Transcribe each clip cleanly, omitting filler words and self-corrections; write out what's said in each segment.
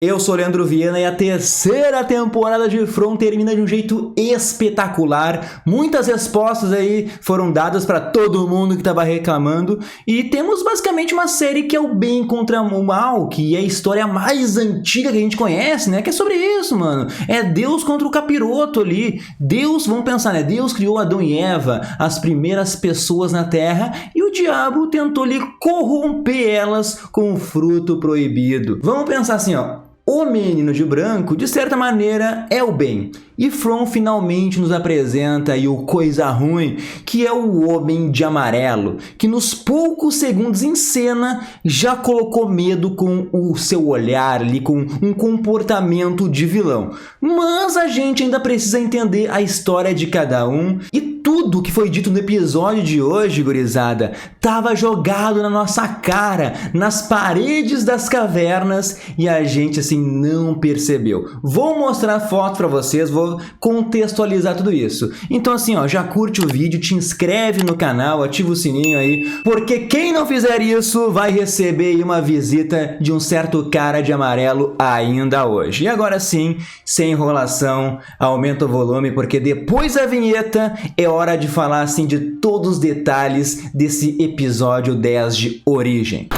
Eu sou Leandro Viana e a terceira temporada de From termina de um jeito espetacular. Muitas respostas aí foram dadas para todo mundo que estava reclamando. E temos basicamente uma série que é o bem contra o mal, que é a história mais antiga que a gente conhece, né? Que é sobre isso, mano. É Deus contra o capiroto ali. Deus, vamos pensar, né? Deus criou Adão e Eva, as primeiras pessoas na Terra, e o diabo tentou lhe corromper elas com o fruto proibido. Vamos pensar assim, ó. O menino de branco, de certa maneira, é o bem. E From finalmente nos apresenta aí o coisa ruim, que é o homem de amarelo, que nos poucos segundos em cena já colocou medo com o seu olhar ali, com um comportamento de vilão. Mas a gente ainda precisa entender a história de cada um e tudo que foi dito no episódio de hoje, gurizada, tava jogado na nossa cara, nas paredes das cavernas e a gente assim não percebeu. Vou mostrar foto pra vocês, vou contextualizar tudo isso. Então assim, ó, já curte o vídeo, te inscreve no canal, ativa o sininho aí, porque quem não fizer isso vai receber aí uma visita de um certo cara de amarelo ainda hoje. E agora sim, sem enrolação, aumenta o volume, porque depois da vinheta é hora de falar assim de todos os detalhes desse episódio 10 de Origem.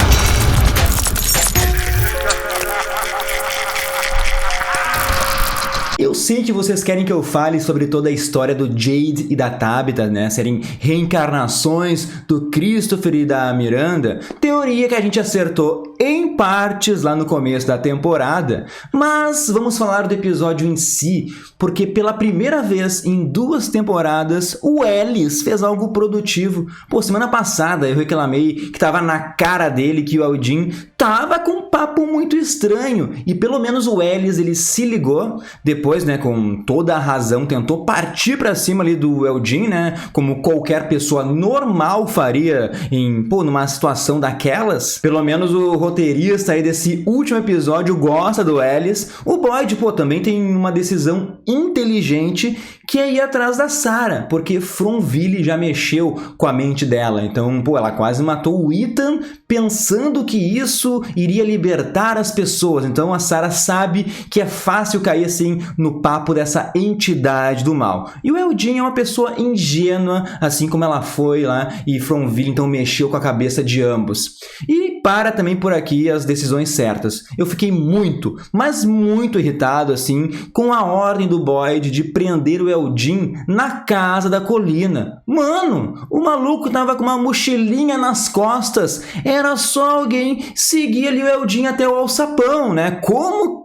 Eu sei que vocês querem que eu fale sobre toda a história do Jade e da Tabitha, né? Serem reencarnações do Christopher e da Miranda. Teoria que a gente acertou em partes lá no começo da temporada. Mas vamos falar do episódio em si, porque pela primeira vez em 2 temporadas, o Ellis fez algo produtivo. Pô, semana passada eu reclamei que tava na cara dele que o Eldin tava com um papo muito estranho. E pelo menos o Ellis, ele se ligou depois, né, com toda a razão, tentou partir pra cima ali do Eldin, né, como qualquer pessoa normal faria numa situação daquelas. Pelo menos o roteirista aí desse último episódio gosta do Ellis. O Boyd, também tem uma decisão inteligente, que é ir atrás da Sarah, porque Fromville já mexeu com a mente dela. Então, ela quase matou o Ethan pensando que isso iria libertar as pessoas. Então a Sarah sabe que é fácil cair assim no papo dessa entidade do mal. E o Eldin é uma pessoa ingênua, assim como ela foi lá, e Fromville então mexeu com a cabeça de ambos. E para também por aqui as decisões certas. Eu fiquei muito, mas muito irritado assim com a ordem do Boyd de prender o Eldin na casa da colina. Mano, o maluco tava com uma mochilinha nas costas. Era só alguém seguir ali o Eldin até o alçapão, né? Como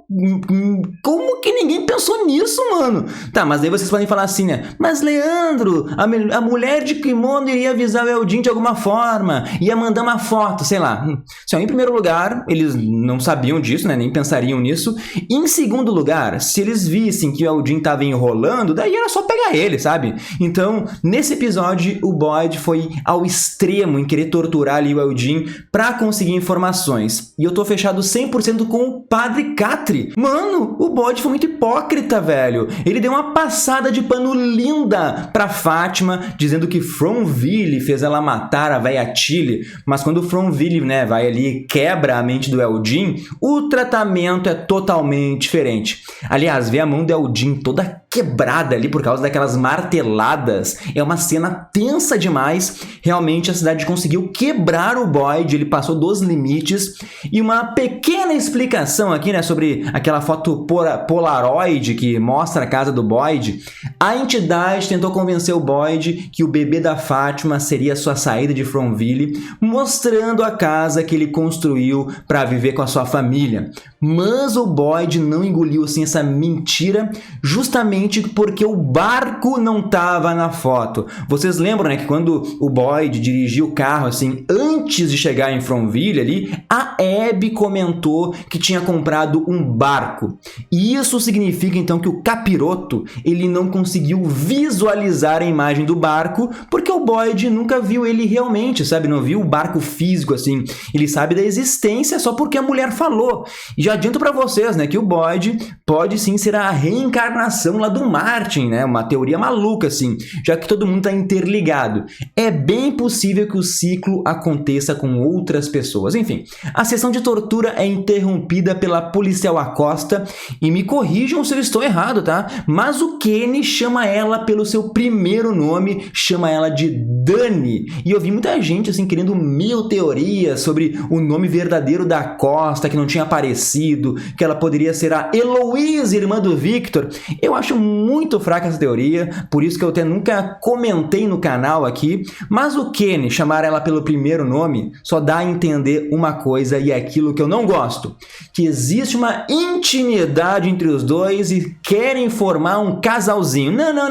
que ninguém pensou nisso, mano? Tá, mas aí vocês podem falar assim, né? Mas Leandro, a mulher de kimono iria avisar o Eldin de alguma forma, ia mandar uma foto, sei lá. Em primeiro lugar, eles não sabiam disso, né? Nem pensariam nisso. Em segundo lugar, se eles vissem que o Eldin tava enrolando, daí era só pegar ele, sabe? Então, nesse episódio, o Boyd foi ao extremo em querer torturar ali o Eldin pra conseguir informações. E eu tô fechado 100% com o Padre Catri. Mano, o Boyd foi muito hipócrita, velho. Ele deu uma passada de pano linda pra Fátima, dizendo que Fromville fez ela matar a véia Tilly. Mas quando Fromville, né, vai ali e quebra a mente do Eldin, o tratamento é totalmente diferente. Aliás, ver a mão do Eldin toda quebrada ali por causa daquelas marteladas é uma cena tensa demais. Realmente a cidade conseguiu quebrar o Boyd, ele passou dos limites. E uma pequena explicação aqui, né, sobre aquela foto Polaroid que mostra a casa do Boyd. A entidade tentou convencer o Boyd que o bebê da Fátima seria sua saída de Fromville, mostrando a casa que ele construiu para viver com a sua família. Mas o Boyd não engoliu assim essa mentira, justamente porque o barco não estava na foto. Vocês lembram, né, que quando o Boyd dirigiu o carro assim, antes de chegar em Fromville ali, a Abby comentou que tinha comprado um barco. E isso significa então que o capiroto, ele não conseguiu visualizar a imagem do barco, porque o Boyd nunca viu ele realmente, sabe? Não viu o barco físico assim. Ele sabe da existência só porque a mulher falou. E já adianto pra vocês, né, que o Boyd pode sim ser a reencarnação lá do Martin, né? Uma teoria maluca, assim, já que todo mundo está interligado. É bem possível que o ciclo aconteça com outras pessoas. Enfim, a sessão de tortura é interrompida pela policial Acosta, e me corrijam se eu estou errado, tá? Mas o Kenny chama ela pelo seu primeiro nome, chama ela de Dani. E eu vi muita gente, assim, querendo mil teorias sobre o nome verdadeiro da Acosta, que não tinha aparecido, que ela poderia ser a Heloise, irmã do Victor. Eu acho muito fraca essa teoria, por isso que eu até nunca comentei no canal aqui, mas o Kenny chamar ela pelo primeiro nome só dá a entender uma coisa, e é aquilo que eu não gosto, que existe uma intimidade entre os dois e querem formar um casalzinho. Não.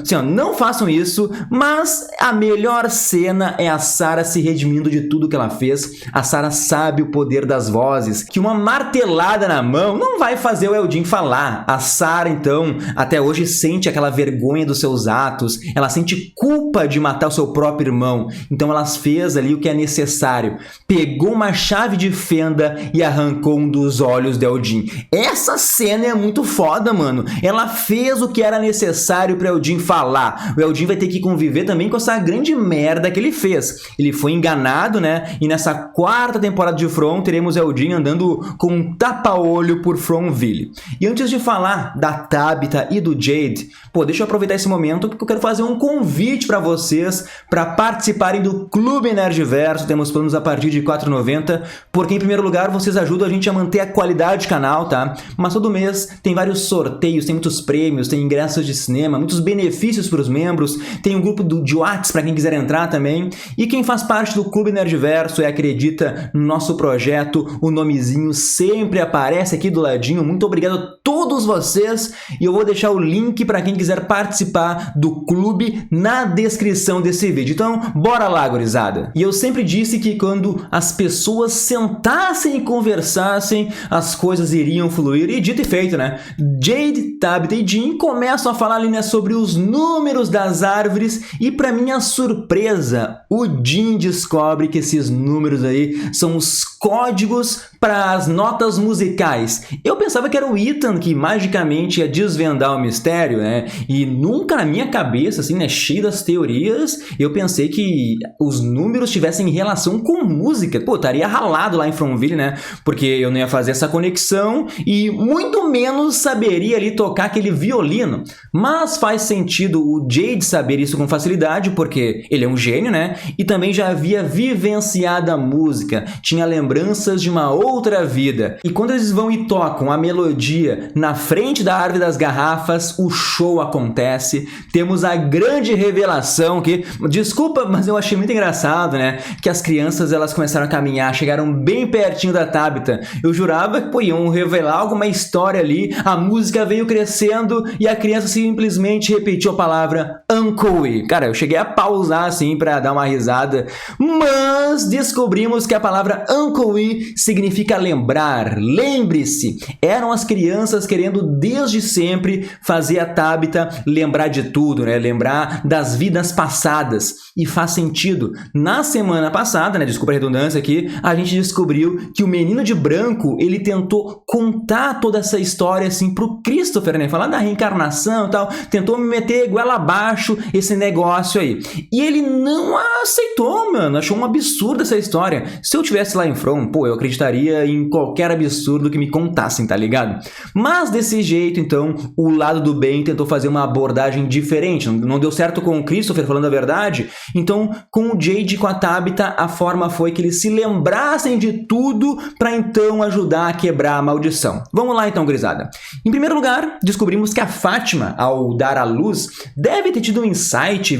Assim, ó, não façam isso, mas a melhor cena é a Sarah se redimindo de tudo que ela fez. A Sarah sabe o poder das vozes, que uma martelada na mão não vai fazer o Eldin falar. A Sarah, então, até hoje sente aquela vergonha dos seus atos, ela sente culpa de matar o seu próprio irmão, então ela fez ali o que é necessário. Pegou uma chave de fenda e arrancou um dos olhos de Eldin. Essa cena é muito foda, mano. Ela fez o que era necessário para Eldin falar. O Eldin vai ter que conviver também com essa grande merda que ele fez. Ele foi enganado, né? E nessa quarta temporada de From, teremos Eldin andando com um tapa-olho por Fromville. E antes de falar da Tabitha e do Jade, pô, deixa eu aproveitar esse momento porque eu quero fazer um convite para vocês para participarem do Clube Nerdverso. Temos planos a partir de R$ 4,90, porque em primeiro lugar vocês ajudam a gente a manter a qualidade do canal, tá? Mas todo mês tem vários sorteios, tem muitos prêmios, tem ingressos de cinema, muitos benefícios para os membros, tem um grupo de WhatsApp para quem quiser entrar também. E quem faz parte do Clube Nerdverso e acredita no nosso projeto, o nomezinho sempre aparece aqui do ladinho. Muito obrigado a todos vocês, e eu vou deixar o link para quem quiser participar do clube na descrição desse vídeo. Então, bora lá, gurizada! E eu sempre disse que quando as pessoas sentassem e conversassem, as coisas iriam fluir, e dito e feito, né? Jade, Tabitha e Jim começam a falar ali, né, sobre os números das árvores, e para minha surpresa, o Jim descobre que esses números aí são os códigos para as notas musicais. Eu pensava que era o Ethan que magicamente ia desvendar o mistério, né? E nunca na minha cabeça, assim, né, cheio das teorias, eu pensei que os números tivessem relação com música. Pô, estaria ralado lá em Fromville, né? Porque eu não ia fazer essa conexão e muito menos saberia ali tocar aquele violino. Mas faz sentido o Jade saber isso com facilidade, porque ele é um gênio, né? E também já havia vivenciado a música, tinha lembranças de uma outra vida. E quando eles vão e tocam a melodia na frente da árvore das garrafas, o show acontece. Temos a grande revelação que, desculpa, mas eu achei muito engraçado, né? Que as crianças, elas começaram a caminhar, chegaram bem pertinho da Tabitha. Eu jurava que, pô, iam revelar alguma história ali, a música veio crescendo e a criança simplesmente repetiu a palavra Uncle E. Cara, eu cheguei a pausar assim pra dar uma risada, mas descobrimos que a palavra Uncle E significa lembrar. Lembre-se, eram as crianças querendo desde sempre fazer a Tabitha lembrar de tudo, né? Lembrar das vidas passadas. E faz sentido. Na semana passada, né, desculpa a redundância aqui, a gente descobriu que o menino de branco, ele tentou contar toda essa história assim pro Christopher, né? Falar da reencarnação e tal, tentou me meter goela abaixo esse negócio aí. E ele não aceitou, mano. Achou um absurdo essa história. Se eu tivesse lá em From, pô, eu acreditaria em qualquer absurdo que me contassem, tá ligado? Mas desse jeito, então, o lado do bem tentou fazer uma abordagem diferente. Não deu certo com o Christopher, falando a verdade. Então, com o Jade e com a Tabitha, a forma foi que eles se lembrassem de tudo para então ajudar a quebrar a maldição. Vamos lá então, gurizada. Em primeiro lugar, descobrimos que a Fátima, ao dar à luz, deve ter tido um insight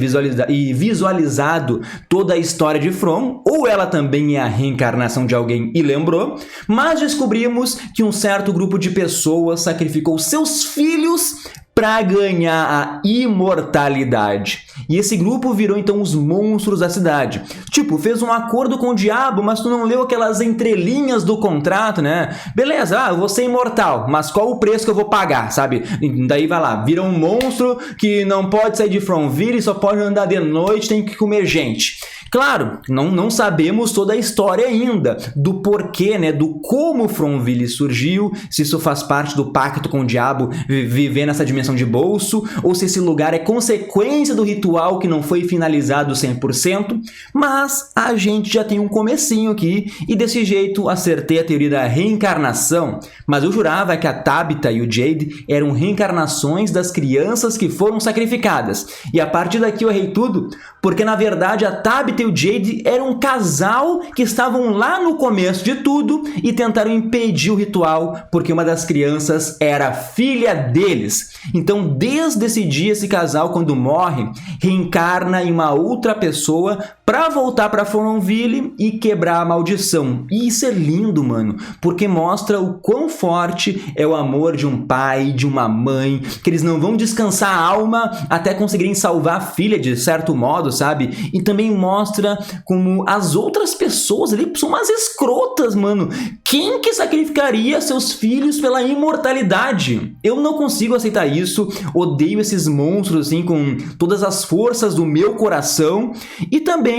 e visualizado toda a história de From, ou ela também é a reencarnação de alguém e lembrou, mas descobrimos que um certo grupo de pessoas sacrificou seus filhos para ganhar a imortalidade. E esse grupo virou então os monstros da cidade. Tipo, fez um acordo com o diabo, mas tu não leu aquelas entrelinhas do contrato, né? Beleza, eu vou ser imortal, mas qual o preço que eu vou pagar, sabe? E daí vai lá, vira um monstro que não pode sair de Fromville, só pode andar de noite, tem que comer gente. Claro, não sabemos toda a história ainda, do porquê, né, do como Fromville surgiu, se isso faz parte do pacto com o diabo viver nessa dimensão de bolso, ou se esse lugar é consequência do ritual que não foi finalizado 100%, mas a gente já tem um comecinho aqui, e desse jeito acertei a teoria da reencarnação, mas eu jurava que a Tabitha e o Jade eram reencarnações das crianças que foram sacrificadas, e a partir daqui eu errei tudo, porque na verdade a Tabitha e o Jade eram um casal que estavam lá no começo de tudo e tentaram impedir o ritual porque uma das crianças era filha deles. Então, desde esse dia, esse casal, quando morre, reencarna em uma outra pessoa para voltar para Fromville e quebrar a maldição. E isso é lindo, mano, porque mostra o quão forte é o amor de um pai, de uma mãe, que eles não vão descansar a alma até conseguirem salvar a filha de certo modo, sabe? E também mostra como as outras pessoas ali são umas escrotas, mano. Quem que sacrificaria seus filhos pela imortalidade? Eu não consigo aceitar isso, odeio esses monstros assim com todas as forças do meu coração, e também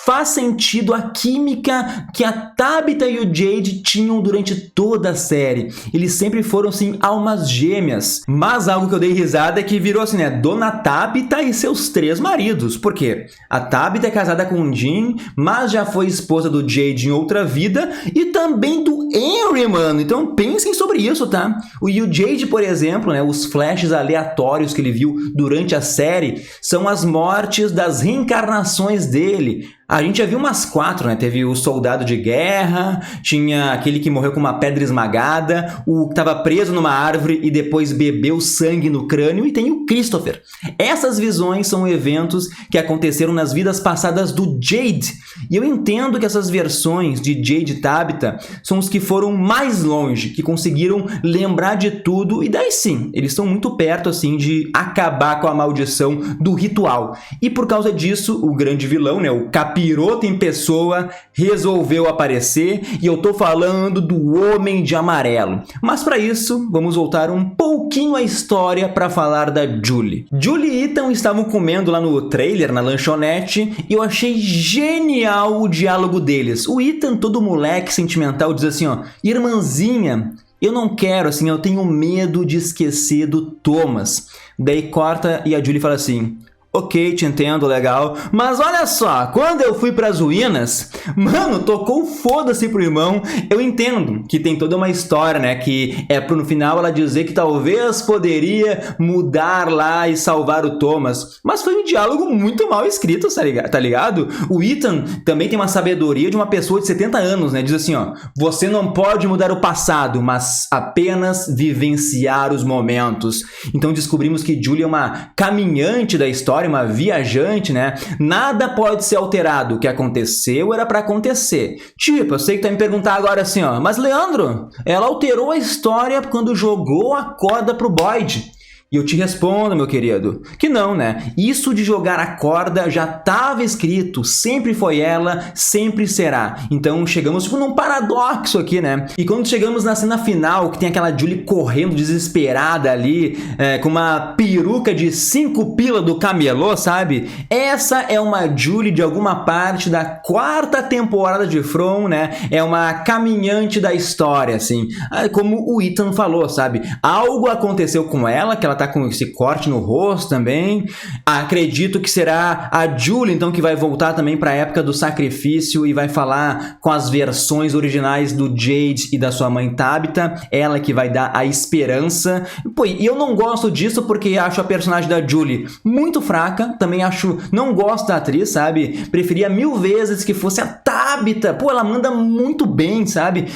faz sentido a química que a Tabitha e o Jade tinham durante toda a série. Eles sempre foram, assim, almas gêmeas. Mas algo que eu dei risada é que virou assim, né? Dona Tabitha e seus 3 maridos. Por quê? A Tabitha é casada com o Jim, mas já foi esposa do Jade em outra vida e também do Henry, mano. Então pensem sobre isso, tá? E o Jade, por exemplo, né? Os flashes aleatórios que ele viu durante a série são as mortes das reencarnações dele. A gente já viu umas 4, né? Teve o soldado de guerra, tinha aquele que morreu com uma pedra esmagada, o que estava preso numa árvore e depois bebeu sangue no crânio, e tem o Christopher. Essas visões são eventos que aconteceram nas vidas passadas do Jade. E eu entendo que essas versões de Jade e Tabitha são os que foram mais longe, que conseguiram lembrar de tudo, e daí sim, eles estão muito perto assim de acabar com a maldição do ritual. E por causa disso, o grande vilão, né, o Capiroto em pessoa, resolveu aparecer, e eu tô falando do Homem de Amarelo. Mas para isso, vamos voltar um pouquinho à história para falar da Julie. Julie e Ethan estavam comendo lá no trailer, na lanchonete, e eu achei genial o diálogo deles. O Ethan, todo moleque sentimental, diz assim, ó: irmãzinha, eu não quero, assim, eu tenho medo de esquecer do Thomas. Daí corta e a Julie fala assim: ok, te entendo, legal, mas olha só, quando eu fui pras ruínas, mano, tocou foda-se pro irmão. Eu entendo que tem toda uma história, né, que é pro no final ela dizer que talvez poderia mudar lá e salvar o Thomas, mas foi um diálogo muito mal escrito, tá ligado? O Ethan também tem uma sabedoria de uma pessoa de 70 anos, né, diz assim, ó: você não pode mudar o passado, mas apenas vivenciar os momentos. Então descobrimos que Julie é uma caminhante da história, uma viajante, né? Nada pode ser alterado. O que aconteceu era pra acontecer. Tipo, eu sei que tu vai me perguntar agora assim, ó: mas Leandro, ela alterou a história quando jogou a corda pro Boyd. E eu te respondo, meu querido, que não, né? Isso de jogar a corda já estava escrito, sempre foi ela, sempre será. Então chegamos tipo num paradoxo aqui, né? E quando chegamos na cena final, que tem aquela Julie correndo desesperada ali, com uma peruca de 5 pila do camelô, sabe? Essa é uma Julie de alguma parte da 4ª temporada de From, né? É uma caminhante da história, assim. Como o Ethan falou, sabe? Algo aconteceu com ela, que ela tá com esse corte no rosto também. Acredito que será a Julie, então, que vai voltar também para a época do sacrifício e vai falar com as versões originais do Jade e da sua mãe Tabitha. Ela que vai dar a esperança. Pô, e eu não gosto disso porque acho a personagem da Julie muito fraca. Também acho... não gosto da atriz, sabe? Preferia 1000 vezes que fosse a Tabitha. Pô, ela manda muito bem, sabe?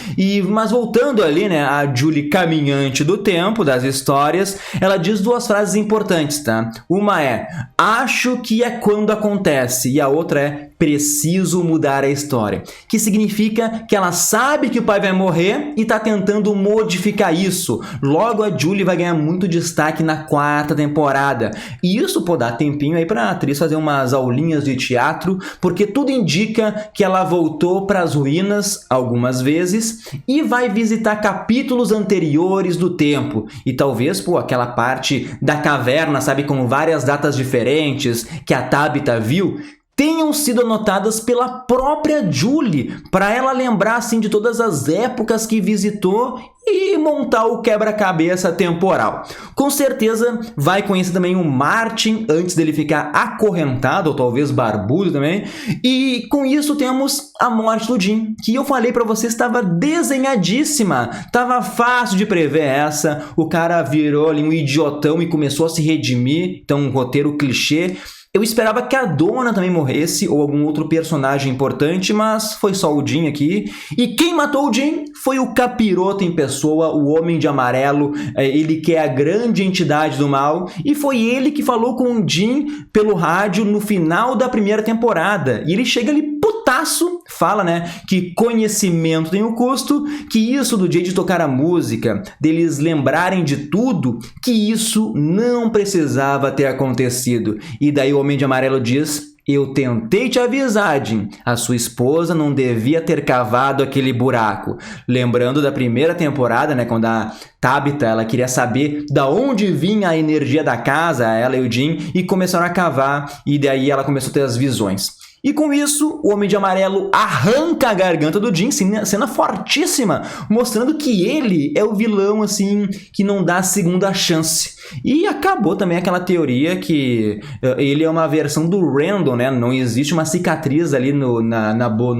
Mas voltando ali, né? A Julie caminhante do tempo, das histórias, ela diz 2 frases importantes, tá? Uma é: acho que é quando acontece, e a outra é: preciso mudar a história. Que significa que ela sabe que o pai vai morrer e tá tentando modificar isso. Logo, a Julie vai ganhar muito destaque na 4ª temporada. E isso, pô, dá tempinho aí pra atriz fazer umas aulinhas de teatro, porque tudo indica que ela voltou pras ruínas algumas vezes e vai visitar capítulos anteriores do tempo. E talvez, pô, aquela parte da caverna, sabe, com várias datas diferentes que a Tabitha viu, tenham sido anotadas pela própria Julie, para ela lembrar assim de todas as épocas que visitou e montar o quebra-cabeça temporal. Com certeza vai conhecer também o Martin antes dele ficar acorrentado, ou talvez barbudo também. E com isso temos a morte do Jim, que eu falei para vocês estava desenhadíssima, estava fácil de prever essa. O cara virou ali um idiotão e começou a se redimir, então um roteiro clichê. Eu esperava que a Donna também morresse, ou algum outro personagem importante, mas foi só o Jim aqui. E quem matou o Jim foi o Capiroto em pessoa, o Homem de Amarelo, ele que é a grande entidade do mal, e foi ele que falou com o Jim pelo rádio no final da primeira temporada. E ele chega ali putaço, fala, né, que conhecimento tem um custo, que isso do Jade tocar a música, deles lembrarem de tudo, que isso não precisava ter acontecido. E daí o Homem de Amarelo diz: eu tentei te avisar, Jim. A sua esposa não devia ter cavado aquele buraco. Lembrando da primeira temporada, né, quando a Tabitha, ela queria saber da onde vinha a energia da casa, ela e o Jim, e começaram a cavar, e daí ela começou a ter as visões. E com isso, o Homem de Amarelo arranca a garganta do Jim, cena fortíssima, mostrando que ele é o vilão, assim, que não dá segunda chance. E acabou também aquela teoria que ele é uma versão do Randall, né? Não existe uma cicatriz ali no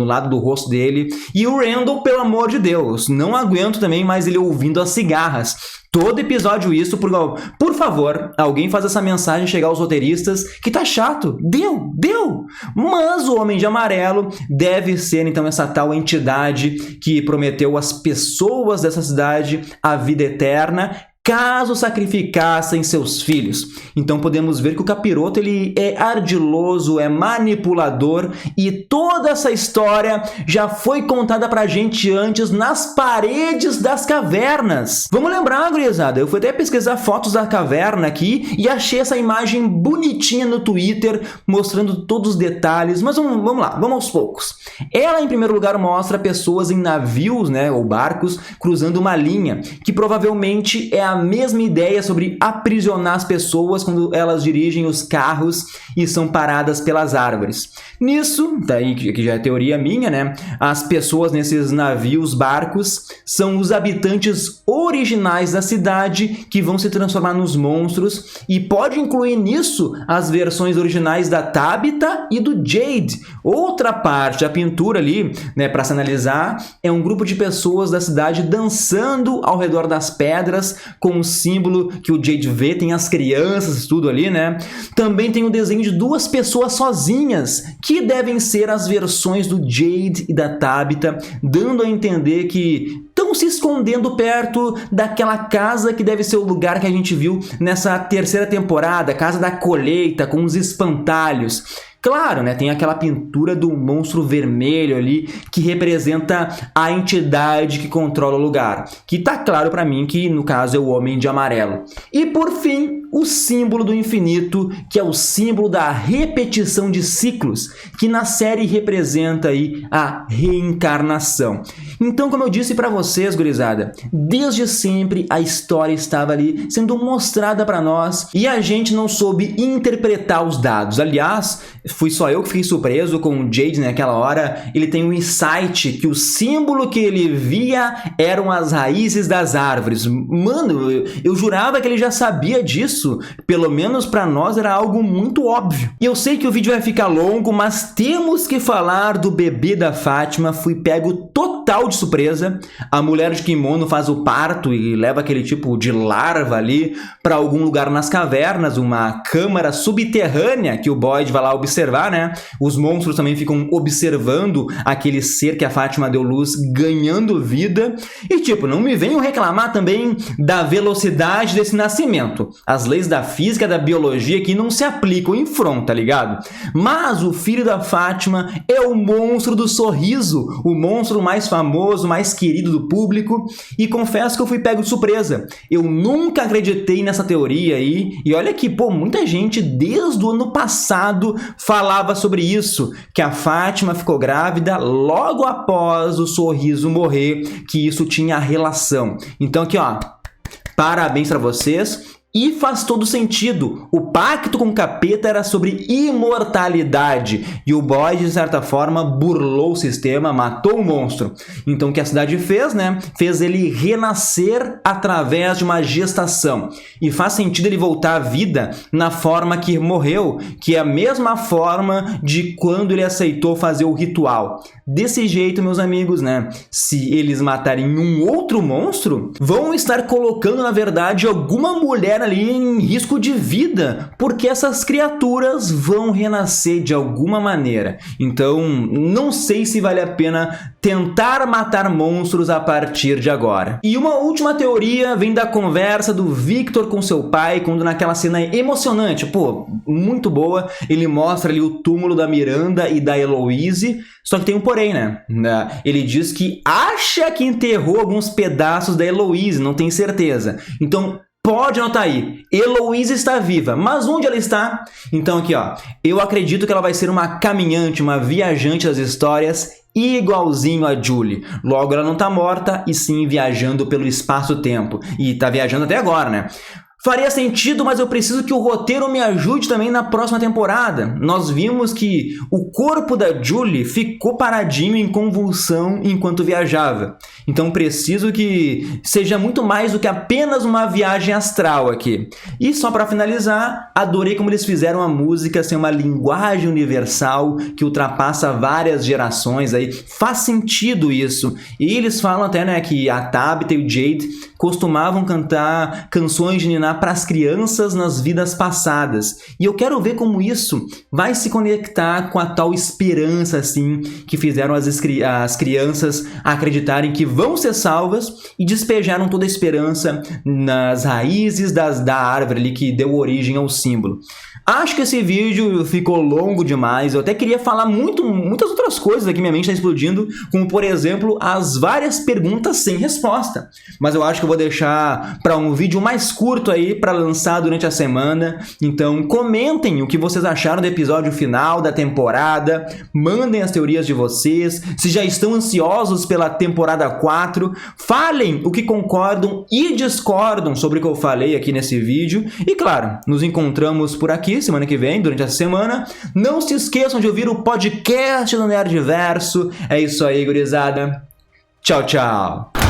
lado do rosto dele. E o Randall, pelo amor de Deus, não aguento também mais ele ouvindo as cigarras. Todo episódio isso, por favor, alguém faz essa mensagem chegar aos roteiristas que tá chato. Deu! Mas o Homem de Amarelo deve ser, então, essa tal entidade que prometeu às pessoas dessa cidade a vida eterna, caso sacrificassem seus filhos. Então podemos ver que o Capiroto ele é ardiloso, é manipulador, e toda essa história já foi contada pra gente antes nas paredes das cavernas. Vamos lembrar, gurizada, eu fui até pesquisar fotos da caverna aqui e achei essa imagem bonitinha no Twitter, mostrando todos os detalhes, mas vamos lá, vamos aos poucos. Ela, em primeiro lugar, mostra pessoas em navios, né, ou barcos, cruzando uma linha, que provavelmente é a mesma ideia sobre aprisionar as pessoas quando elas dirigem os carros e são paradas pelas árvores. Nisso, daí que já é teoria minha, né? As pessoas nesses navios, barcos, são os habitantes originais da cidade que vão se transformar nos monstros, e pode incluir nisso as versões originais da Tabitha e do Jade. Outra parte da pintura ali, né, para se analisar, é um grupo de pessoas da cidade dançando ao redor das pedras, com o símbolo que o Jade vê, tem as crianças, tudo ali, né? Também tem o desenho de duas pessoas sozinhas, que devem ser as versões do Jade e da Tabitha, dando a entender que estão se escondendo perto daquela casa que deve ser o lugar que a gente viu nessa terceira temporada, Casa da Colheita, com os espantalhos. Claro, né, tem aquela pintura do monstro vermelho ali, que representa a entidade que controla o lugar, que tá claro pra mim que no caso é o Homem de Amarelo. E por fim, o símbolo do infinito, que é o símbolo da repetição de ciclos, que na série representa aí a reencarnação. Então, como eu disse pra vocês, gurizada, desde sempre a história estava ali sendo mostrada pra nós e a gente não soube interpretar os dados. Aliás, fui só eu que fiquei surpreso com o Jade naquela hora. Ele tem um insight que o símbolo que ele via eram as raízes das árvores. Mano, eu jurava que ele já sabia disso. Pelo menos pra nós era algo muito óbvio. E eu sei que o vídeo vai ficar longo, mas temos que falar do bebê da Fátima. Fui pego total de surpresa. A mulher de kimono faz o parto e leva aquele tipo de larva ali pra algum lugar nas cavernas, uma câmara subterrânea que o Boyd vai lá observar, né? Os monstros também ficam observando aquele ser que a Fátima deu luz ganhando vida. E tipo, não me venham reclamar também da velocidade desse nascimento. As leis da física e da biologia aqui não se aplicam em front, tá ligado? Mas o filho da Fátima é o monstro do sorriso, o monstro mais famoso, mais querido do público, e confesso que eu fui pego de surpresa. Eu nunca acreditei nessa teoria aí, e olha que, pô, muita gente desde o ano passado falava sobre isso, que a Fátima ficou grávida logo após o sorriso morrer, que isso tinha relação. Então aqui, ó, parabéns para vocês. E faz todo sentido. O pacto com o capeta era sobre imortalidade. E o Boyd, de certa forma, burlou o sistema, matou o monstro. Então o que a cidade fez, né? Fez ele renascer através de uma gestação. E faz sentido ele voltar à vida na forma que morreu, que é a mesma forma de quando ele aceitou fazer o ritual. Desse jeito, meus amigos, né? Se eles matarem um outro monstro, vão estar colocando, na verdade, alguma mulher ali em risco de vida, porque essas criaturas vão renascer de alguma maneira. Então, não sei se vale a pena tentar matar monstros a partir de agora. E uma última teoria vem da conversa do Victor com seu pai, quando naquela cena emocionante, pô, muito boa, ele mostra ali o túmulo da Miranda e da Eloise, só que tem um porém, né? Ele diz que acha que enterrou alguns pedaços da Eloise, não tem certeza. Então, pode anotar aí, Eloise está viva, mas onde ela está? Então aqui, ó, eu acredito que ela vai ser uma caminhante, uma viajante das histórias, igualzinho a Julie. Logo, ela não está morta, e sim viajando pelo espaço-tempo. E está viajando até agora, né? Faria sentido, mas eu preciso que o roteiro me ajude também na próxima temporada. Nós vimos que o corpo da Julie ficou paradinho em convulsão enquanto viajava. Então preciso que seja muito mais do que apenas uma viagem astral aqui. E só para finalizar, adorei como eles fizeram a música ser uma linguagem universal que ultrapassa várias gerações aí. Faz sentido isso. E eles falam até, né, que a Tabitha e o Jade costumavam cantar canções de ninar para as crianças nas vidas passadas. E eu quero ver como isso vai se conectar com a tal esperança assim que fizeram as crianças acreditarem que vão ser salvas e despejaram toda a esperança nas raízes da árvore ali que deu origem ao símbolo. Acho que esse vídeo ficou longo demais, eu até queria falar muitas outras coisas aqui, minha mente está explodindo, como por exemplo, as várias perguntas sem resposta. Mas eu acho que eu vou deixar para um vídeo mais curto aí, para lançar durante a semana. Então comentem o que vocês acharam do episódio final da temporada, mandem as teorias de vocês, se já estão ansiosos pela temporada 4, falem o que concordam e discordam sobre o que eu falei aqui nesse vídeo. E claro, nos encontramos por aqui semana que vem, durante a semana. Não se esqueçam de ouvir o podcast do Nerdverso. É isso aí, gurizada. Tchau, tchau.